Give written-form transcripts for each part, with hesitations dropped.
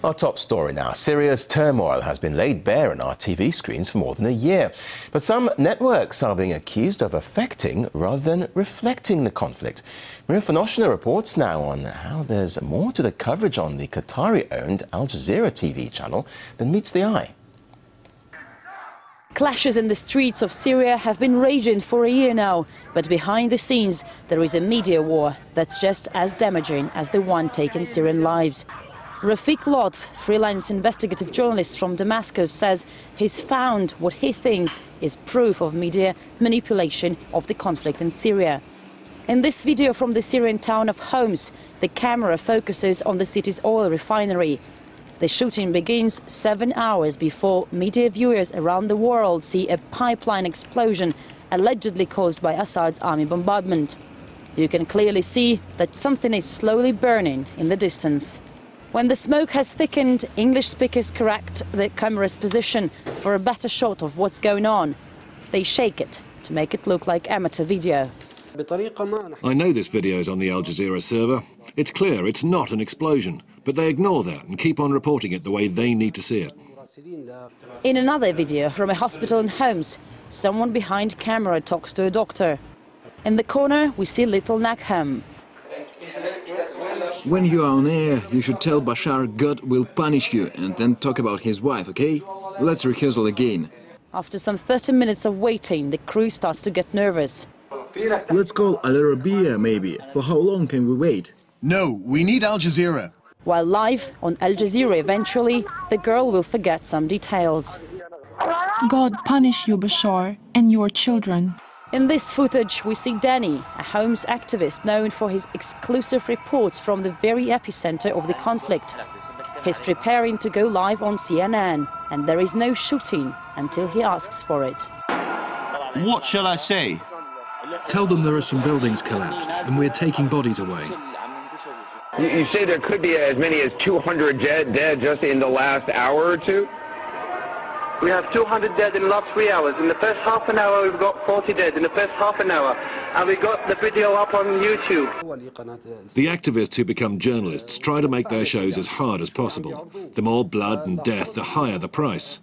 Our top story now. Syria's turmoil has been laid bare on our TV screens for more than a year. But some networks are being accused of affecting rather than reflecting the conflict. Leon Panetta reports now on how there's more to the coverage on the Qatari-owned AlJazeera TV channel than meets the eye. Clashes in the streets of Syria have been raging for a year now, but behind the scenes there is a media war that's just as damaging as the one taking Syrian lives. Rafik Lotf, freelance investigative journalist from Damascus, says he's found what he thinks is proof of media manipulation of the conflict in Syria. In this video from the Syrian town of Homs, the camera focuses on the city's oil refinery. The shooting begins 7 hours before media viewers around the world see a pipeline explosion allegedly caused by Assad's army bombardment. You can clearly see that something is slowly burning in the distance. When the smoke has thickened, English speakers correct the camera's position for a better shot of what's going on. They shake it to make it look like amateur video. I know this video is on the AlJazeera server. It's clear it's not an explosion, but they ignore that and keep on reporting it the way they need to see it. In another video from a hospital in Homs, someone behind camera talks to a doctor. In the corner, we see little Nakham. When you are on air, you should tell Bashar God will punish you and then talk about his wife, okay? Let's rehearsal again. After some 30 minutes of waiting, the crew starts to get nervous. Let's call Al Arabiya, maybe. For how long can we wait? No, we need AlJazeera. While live on AlJazeera eventually, the girl will forget some details. God punish you, Bashar, and your children. In this footage, we see Danny, a Homs activist known for his exclusive reports from the very epicenter of the conflict. He's preparing to go live on CNN, and there is no shooting until he asks for it. What shall I say? Tell them there are some buildings collapsed, and we're taking bodies away. You say there could be as many as 200 dead just in the last hour or two? We have 200 dead in the last 3 hours. In the first half an hour, we've got 40 dead. In the first half an hour. And we got the video up on YouTube. The activists who become journalists try to make their shows as hard as possible. The more blood and death, the higher the price.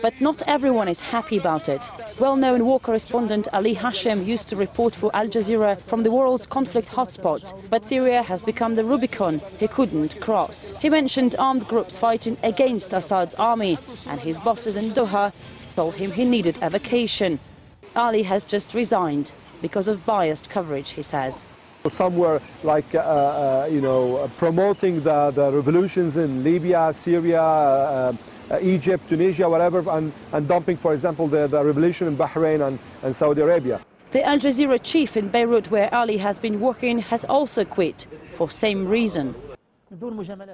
But not everyone is happy about it. Well-known war correspondent Ali Hashem used to report for AlJazeera from the world's conflict hotspots, but Syria has become the Rubicon he couldn't cross. He mentioned armed groups fighting against Assad's army, and his bosses in Doha told him he needed a vacation. Ali has just resigned because of biased coverage, he says. Some were like, promoting the revolutions in Libya, Syria, Egypt, Tunisia, whatever, and dumping, for example, the revolution in Bahrain and Saudi Arabia. The AlJazeera chief in Beirut, where Ali has been working, has also quit for same reason.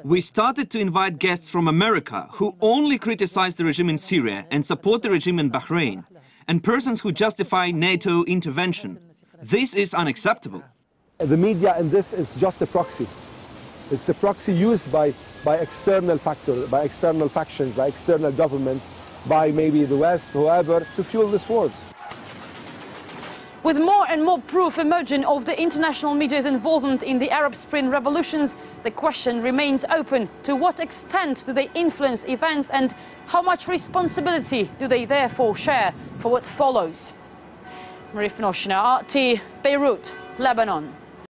We started to invite guests from America who only criticize the regime in Syria and support the regime in Bahrain, and persons who justify NATO intervention. This is unacceptable. The media in this is just a proxy. It's a proxy used by external factors, by external factions, by external governments, by maybe the West, whoever, to fuel these wars. With more and more proof emerging of the international media's involvement in the Arab Spring revolutions, the question remains open. To what extent do they influence events, and how much responsibility do they therefore share for what follows? Leon Panetta, RT, Beirut, Lebanon.